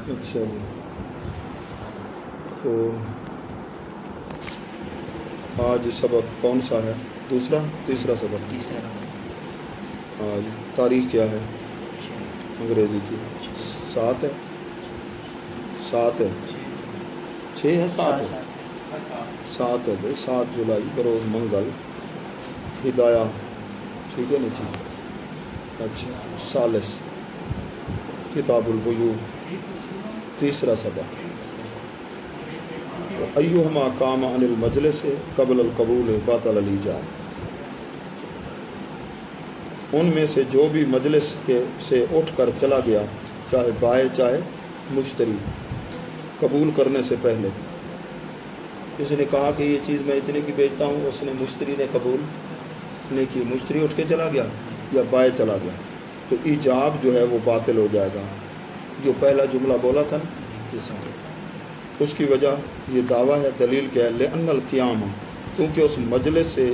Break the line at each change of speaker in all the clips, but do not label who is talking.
اچھا جی، تو آج سبق کون سا ہے؟ دوسرا تیسرا سبق؟ آج تاریخ کیا ہے انگریزی کی؟ 7 ہے، 7 ہے، 6 ہے، 7 ہے، 7 ہے بھائی، 7 جولائی بروز منگل، ہدایہ، ٹھیک ہے نا جی؟ اچھا جی، ثالث کتاب البیوع، تیسرا سبق، ایہما قام عن المجلس قبل القبول باطل الایجاب، ان میں سے جو بھی مجلس سے اٹھ کر چلا گیا، چاہے بائع چاہے مشتری، قبول کرنے سے پہلے، اس نے کہا کہ یہ چیز میں اتنے کی بیچتا ہوں، اس نے مشتری نے قبول نہیں کی، مشتری اٹھ کے چلا گیا یا بائع چلا گیا، تو ایجاب جو ہے وہ باطل ہو جائے گا، جو پہلا جملہ بولا تھا نا اس کی وجہ یہ دعویٰ ہے، دلیل کیا ہے؟ لأن القیام، کیونکہ اس مجلس سے،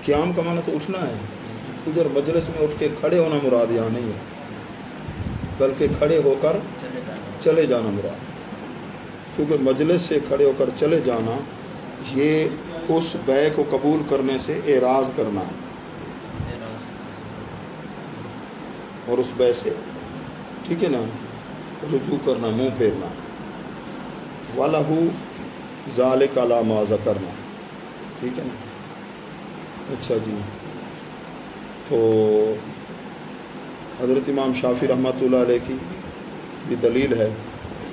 قیام کا معنی تو اٹھنا ہے، ادھر مجلس میں اٹھ کے کھڑے ہونا مراد یہاں نہیں ہے، بلکہ کھڑے ہو کر چلے جانا مراد ہے، کیونکہ مجلس سے کھڑے ہو کر چلے جانا یہ اس بیع کو قبول کرنے سے اعراض کرنا ہے، اور اس بیع سے، ٹھیک ہے نا، رجوع کرنا، منہ پھیرنا ہے، وَلَهُ ذَلِكَ عَلَى مَا ذَكَرْنَا، ٹھیک ہے نا؟ اچھا جی، تو حضرت امام شافعی رحمۃ اللہ علیہ کی بھی دلیل ہے،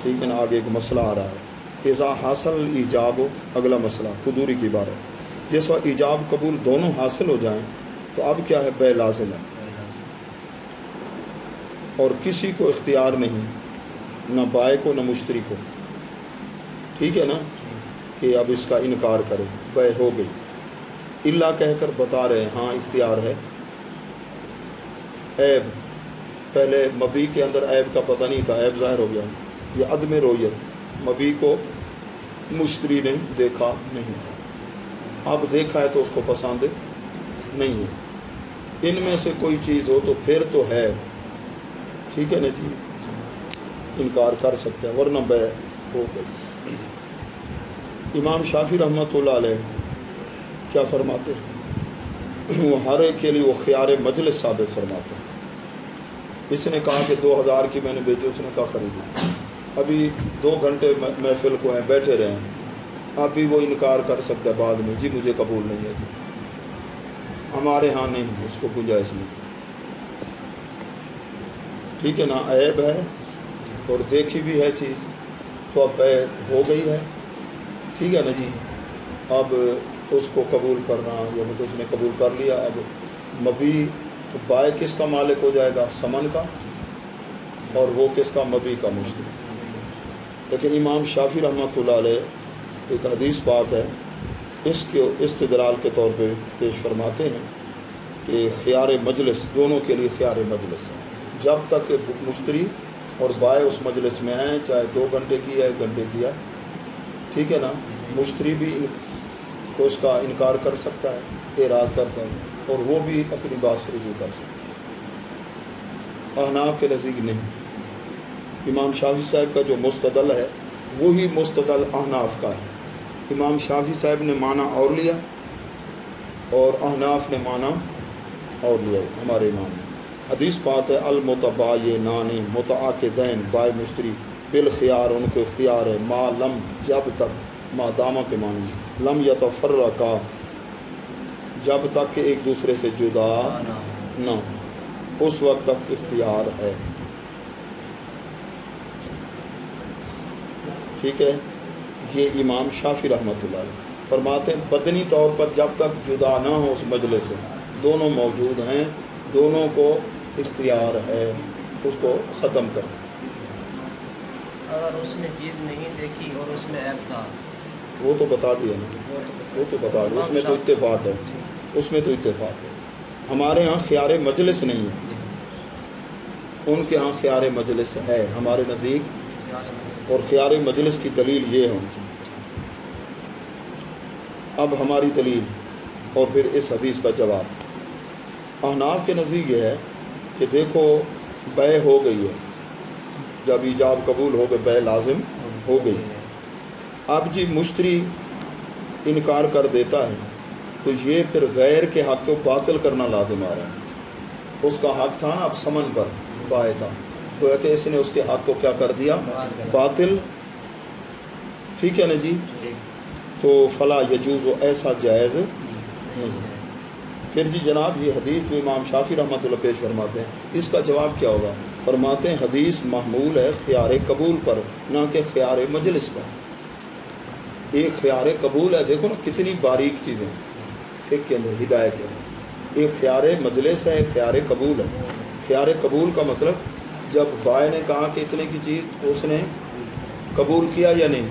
ٹھیک ہے نا؟ آگے ایک مسئلہ آ رہا ہے، اذا حاصل الایجاب، اگلا مسئلہ قدوری کی عبارت، جس وقت ایجاب قبول دونوں حاصل ہو جائیں تو اب کیا ہے؟ بیع لازم ہے، اور کسی کو اختیار نہیں، نہ بائع کو نہ مشتری کو، ٹھیک ہے نا، کہ اب اس کا انکار کرے، بیع ہو گئی، الا کہہ کر بتا رہے ہیں ہاں اختیار ہے، عیب، پہلے مبیع کے اندر عیب کا پتہ نہیں تھا، عیب ظاہر ہو گیا، یہ عدم رؤیت، مبیع کو مشتری نے دیکھا نہیں تھا، اب دیکھا ہے تو اس کو پسند نہیں ہے، ان میں سے کوئی چیز ہو تو پھر تو ہے، ٹھیک ہے نا جی، انکار کر سکتے ہیں، ورنہ بیع ہو گئی۔ امام شافعی رحمۃ اللہ علیہ کیا فرماتے ہیں؟ وہ ہر ایک کے لیے وہ خیار مجلس ثابت فرماتے ہیں، اس نے کہا کہ 2000 کی میں نے بیچی، اس نے کہا خریدی، ابھی 2 گھنٹے محفل کو ہیں، بیٹھے رہے ہیں، اب بھی وہ انکار کر سکتا ہے بعد میں، جی مجھے قبول نہیں ہے، ہمارے ہاں نہیں، اس کو گنجائش نہیں، ٹھیک ہے نا، عیب ہے اور دیکھی بھی ہے چیز، تو اب بیع ہو گئی ہے، ٹھیک ہے نا جی، اب اس کو قبول کرنا، یا تو اس نے قبول کر لیا، اب مبیع بائع کس کا مالک ہو جائے گا؟ ثمن کا، اور وہ کس کا؟ مبیع کا، مشتری۔ لیکن امام شافعی رحمۃ اللہ علیہ ایک حدیث پاک ہے، اس کے استدلال کے طور پہ پیش فرماتے ہیں کہ خیار مجلس دونوں کے لیے خیار مجلس ہے، جب تک کہ مشتری اور بائع اس مجلس میں ہیں، چاہے 2 گھنٹے کی ہے 1 گھنٹے کی ہے، ٹھیک ہے نا، مشتری بھی اس کا انکار کر سکتا ہے، اعراض کر سکتا ہے، اور وہ بھی اپنی بات سے رجوع کر سکتا ہے، احناف کے نزدیک نہیں، امام شافعی صاحب کا جو مستدل ہے وہی مستدل احناف کا ہے، امام شافعی صاحب نے معنی اور لیا اور احناف نے معنی اور لیا، ہمارے امام نے، حدیث پاک ہے، المتباینان متعاقدین، بائع مشتری بالخیار، ان کو اختیار ہے، ما لم، جب تک، ما دامہ کے معنی، لم یتفرقا، جب تک کہ ایک دوسرے سے جدا نہ ہو، اس وقت تک اختیار ہے، ٹھیک ہے، یہ امام شافعی رحمۃ اللہ علیہ فرماتے ہیں، بدنی طور پر جب تک جدا نہ ہو اس مجلس سے، دونوں موجود ہیں، دونوں کو اختیار ہے اس کو ختم کرنا۔
اگر اس نے چیز نہیں دیکھی اور اس میں عیب تھا،
وہ تو بتا دیا نا، وہ تو بتا دیا، اس میں تو اتفاق ہے، اس میں تو اتفاق ہے، ہمارے ہاں خیار مجلس نہیں ہے، ان کے ہاں خیار مجلس ہے ہمارے نزدیک، اور خیار مجلس کی دلیل یہ ہے ان کی۔ اب ہماری دلیل اور پھر اس حدیث کا جواب، احناف کے نزدیک یہ ہے کہ دیکھو بیع ہو گئی ہے، جب ایجاب قبول ہو گئے بے لازم ہو گئی۔ اب جی مشتری انکار کر دیتا ہے تو یہ پھر غیر کے حق کو باطل کرنا لازم آ رہا ہے۔ اس کا حق تھا نا اب سمن پر بائے کا، گویا کہ اس نے اس کے حق کو کیا کر دیا؟ باطل۔ ٹھیک ہے نا جی؟ تو فلا یجوز، ایسا جائز نہیں۔ پھر جی جناب یہ حدیث جو امام شافعی رحمۃ اللہ پیش فرماتے ہیں، اس کا جواب کیا ہوگا؟ فرماتے ہیں حدیث محمول ہے خیار قبول پر، نہ کہ خیار مجلس پر۔ ایک خیار قبول ہے، دیکھو نا کتنی باریک چیزیں فقہ کے اندر، ہدایت کے اندر۔ ایک خیار مجلس ہے، ایک خیار قبول ہے۔ خیار قبول کا مطلب جب بائے نے کہا کہ اتنے کی چیز، اس نے قبول کیا یا نہیں،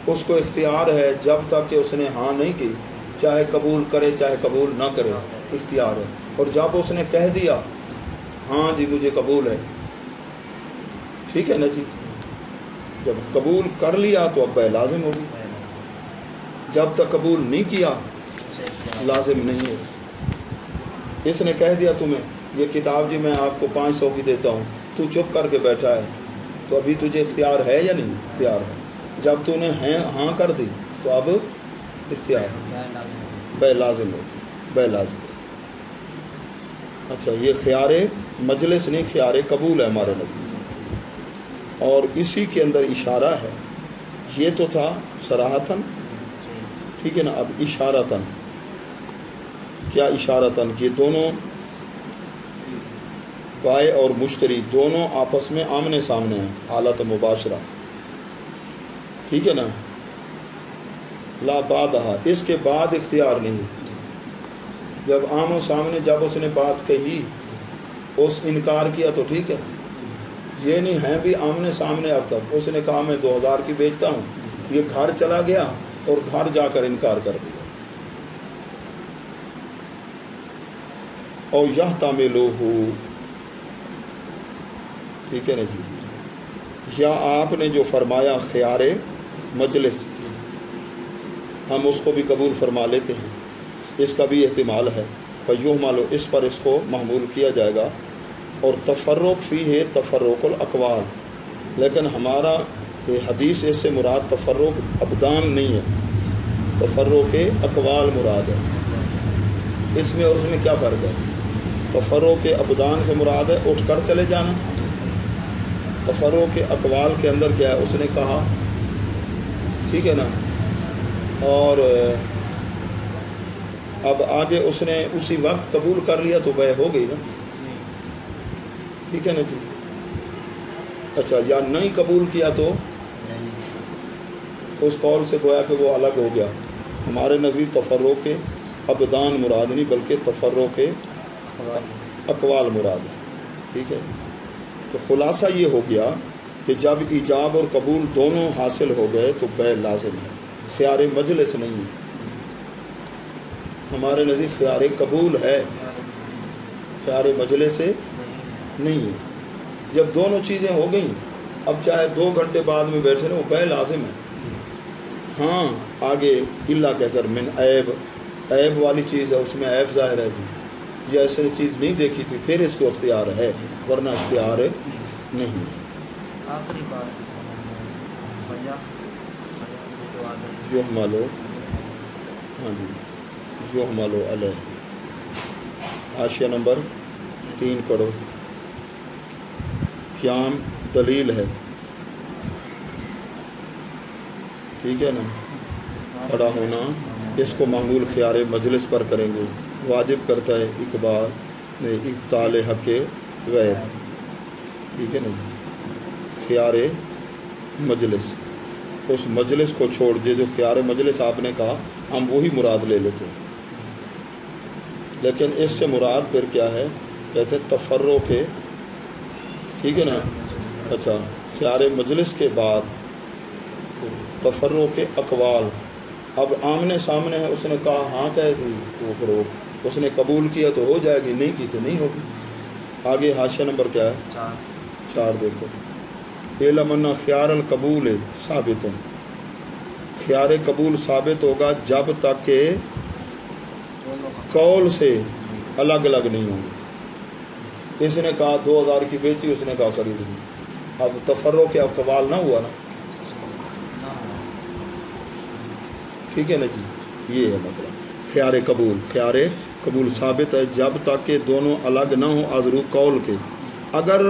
اس کو اختیار ہے جب تک کہ اس نے ہاں نہیں کی، چاہے قبول کرے چاہے قبول نہ کرے، اختیار ہے۔ اور جب اس نے کہہ دیا ہاں جی مجھے قبول ہے، ٹھیک ہے نا جی، جب قبول کر لیا تو اب بے لازم ہوگی، جب تک قبول نہیں کیا لازم نہیں ہے۔ اس نے کہہ دیا تمہیں یہ کتاب جی میں آپ کو 500 کی دیتا ہوں، تو چپ کر کے بیٹھا ہے، تو ابھی تجھے اختیار ہے یا نہیں؟ اختیار ہے۔ جب تو نے ہاں کر دی تو اب اختیار بے لازم ہوگی، بے لازم۔ اچھا یہ خیار مجلس نہیں، خیار قبول ہے ہمارے نزدیک، اور اسی کے اندر اشارہ ہے۔ یہ تو تھا صراحتاً، ٹھیک ہے نا، اب اشارتاً کیا؟ اشارتاً کہ دونوں بائع اور مشتری دونوں آپس میں آمنے سامنے ہیں، حالت مباشرہ، ٹھیک ہے نا، لا بعدہ، اس کے بعد اختیار نہیں۔ جب آمنے سامنے جب اس نے بات کہی، اس انکار کیا تو ٹھیک ہے، یہ نہیں ہے بھی آمنے سامنے۔ اب تک اس نے کہا میں 2000 کی بیچتا ہوں، یہ گھر چلا گیا اور گھر جا کر انکار کر دیا۔ اور یحتملہ، ٹھیک ہے نا جی، یا آپ نے جو فرمایا خیار مجلس، ہم اس کو بھی قبول فرما لیتے ہیں، اس کا بھی احتمال ہے، فیحمل، اس پر اس کو محمول کیا جائے گا۔ اور تفرق فی ہے تفرق الاقوال، لیکن ہمارا یہ حدیث اس سے مراد تفرق ابدان نہیں ہے، تفرق اقوال مراد ہے۔ اس میں اور اس میں کیا فرق ہے؟ تفرق ابدان سے مراد ہے اٹھ کر چلے جانا، تفرق اقوال کے اندر کیا ہے؟ اس نے کہا، ٹھیک ہے نا، اور اب آگے اس نے اسی وقت قبول کر لیا تو بے ہو گئی نا، ٹھیک ہے نا جی۔ اچھا یا نہیں قبول کیا تو اس قول سے گویا کہ وہ الگ ہو گیا۔ ہمارے نزدیک تفرق ابدان مراد نہیں بلکہ تفرق اقوال مراد ہے، ٹھیک ہے۔ تو خلاصہ یہ ہو گیا کہ جب ایجاب اور قبول دونوں حاصل ہو گئے تو بے لازم ہے، خیار مجلس نہیں ہے۔ ہمارے نزدیک خیار قبول ہے، خیار مجلس سے نہیں ہے۔ جب دونوں چیزیں ہو گئیں، اب چاہے 2 گھنٹے بعد میں بیٹھے نا، وہ بے لازم ہے۔ ہاں آگے اللہ کہہ کر من عیب، عیب والی چیز ہے، اس میں عیب ظاہر ہے جی، ایسے چیز نہیں دیکھی تھی پھر اس کو اختیار ہے، ورنہ اختیار نہیں ہے۔
آخری بات
یحملو، ہاں جی، یحملو علیہ، حاشیہ نمبر 3 پڑھو۔ قیام دلیل ہے، ٹھیک ہے نا، کھڑا ہونا، اس کو معمول خیار مجلس پر کریں گے، واجب کرتا ہے ابطال حق غیر، ٹھیک ہے نا جی، خیار مجلس، اس مجلس کو چھوڑ دے جو خیار مجلس آپ نے کہا، ہم وہی مراد لے لیتے ہیں، لیکن اس سے مراد پھر کیا ہے؟ کہتے ہیں تفرق، ٹھیک ہے نا۔ اچھا خیار مجلس کے بعد تفرق اقوال، اب آمنے سامنے ہے، اس نے کہا ہاں کہہ دی وہ فروغ، اس نے قبول کیا تو ہو جائے گی، نہیں کی تو نہیں ہوگی۔ آگے حاشیہ نمبر کیا ہے؟ 4 دیکھو، اعلم ان خیار القبول ثابت، خیار قبول ثابت ہوگا جب تک کہ قول سے الگ الگ نہیں ہوں گے۔ اس نے کہا 2000 کی بیچی، اس نے کہا خرید لی، اب تفرق کے اقوال نہ ہوا نا، ٹھیک ہے نا جی، یہ ہے مطلب خیار قبول ثابت ہے جب تک کہ دونوں الگ نہ ہوں ازرو قول کے. اگر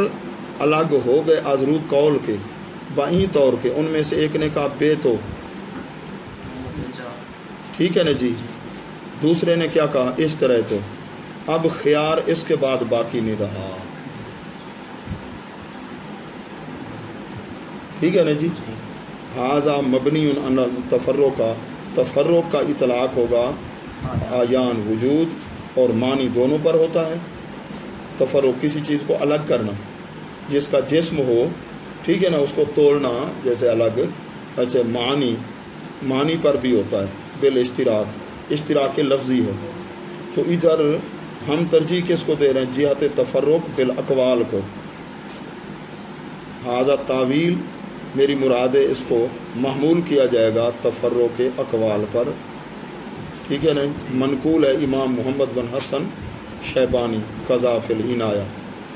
الگ ہو گئے ازرو قول کے بائیں طور کے، ان میں سے ایک نے کہا بے تو، ٹھیک ہے نا جی، دوسرے نے کیا کہا اس طرح تو، اب خیار اس کے بعد باقی نہیں رہا، ٹھیک ہے نا جی. حاذا مبنی علی تفرق کا اطلاق ہوگا آیان وجود اور معنی دونوں پر ہوتا ہے. تفرق کسی چیز کو الگ کرنا، جس کا جسم ہو، ٹھیک ہے نا، اس کو توڑنا جیسے الگ. اچھا، معنی پر بھی ہوتا ہے اشتراک لفظی ہے. تو ادھر ہم ترجیح کس کو دے رہے ہیں؟ جہت تفرق بالاقوال کو. حاذا تعویل میری مراد ہے اس کو محمول کیا جائے گا تفرق کے اقوال پر، ٹھیک ہے نا. منقول ہے امام محمد بن حسن شیبانی قضا فی العنایہ.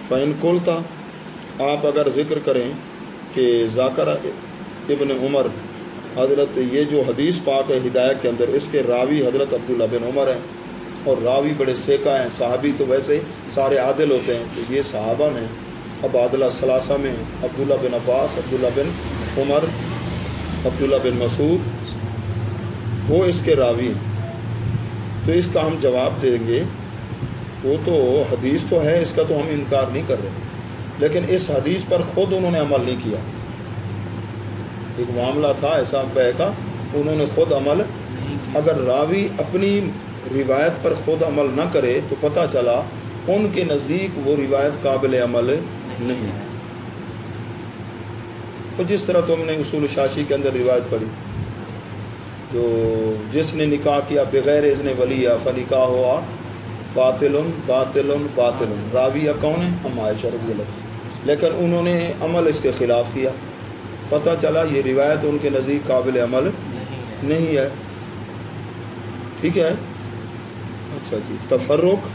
فإن قلتا، آپ اگر ذکر کریں کہ ذاکر ابن عمر، حضرت یہ جو حدیث پاک ہے ہدایت کے اندر، اس کے راوی حضرت عبداللہ بن عمر ہیں، اور راوی بڑے سیکا ہیں. صحابی تو ویسے سارے عادل ہوتے ہیں، تو یہ صحابہ میں عبادلہ ثلاثہ میں ہیں، عبداللہ بن عباس، عبداللہ بن عمر، عبداللہ بن مسعود، وہ اس کے راوی ہیں. تو اس کا ہم جواب دیں گے، وہ تو حدیث تو ہے، اس کا تو ہم انکار نہیں کر رہے، لیکن اس حدیث پر خود انہوں نے عمل نہیں کیا. ایک معاملہ تھا ایسا بے کا، انہوں نے خود عمل. اگر راوی اپنی روایت پر خود عمل نہ کرے تو پتہ چلا ان کے نزدیک وہ روایت قابل عمل نہیں. اور جس طرح تم نے اصول شاشی کے اندر روایت پڑھی، جو جس نے نکاح کیا بغیر اذن ولی فنکاح ہوا باطل باطل باطل. راویہ کون ہے؟ ہم عائشہ رضی اللہ عنہ. لیکن انہوں نے عمل اس کے خلاف کیا، پتہ چلا یہ روایت ان کے نزدیک قابل عمل نہیں ہے، ٹھیک ہے. اچھا جی، تفرق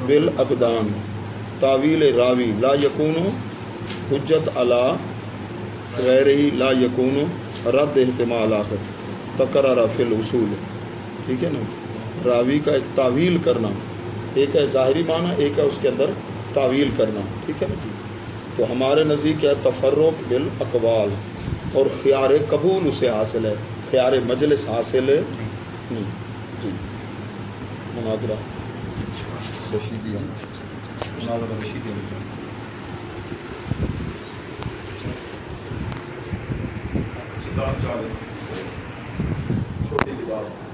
بالابدان تعویل راوی لا یکون حجت علی غیرہ لا یکون رد احتمال آخر تقرر فی الاصول، ٹھیک ہے نا. راوی کا ایک تعویل کرنا، ایک ہے ظاہری معنی، ایک ہے اس کے اندر تعویل کرنا، ٹھیک ہے نا جی. تو ہمارے نزدیک ہے تفرق بالاقوال، اور خیار قبول اسے حاصل ہے، خیار مجلس حاصل نہیں. جی، مناظرہ رشیدیہ، مناظرہ رشیدیہ، کتاب چاہ چھوٹی کتاب.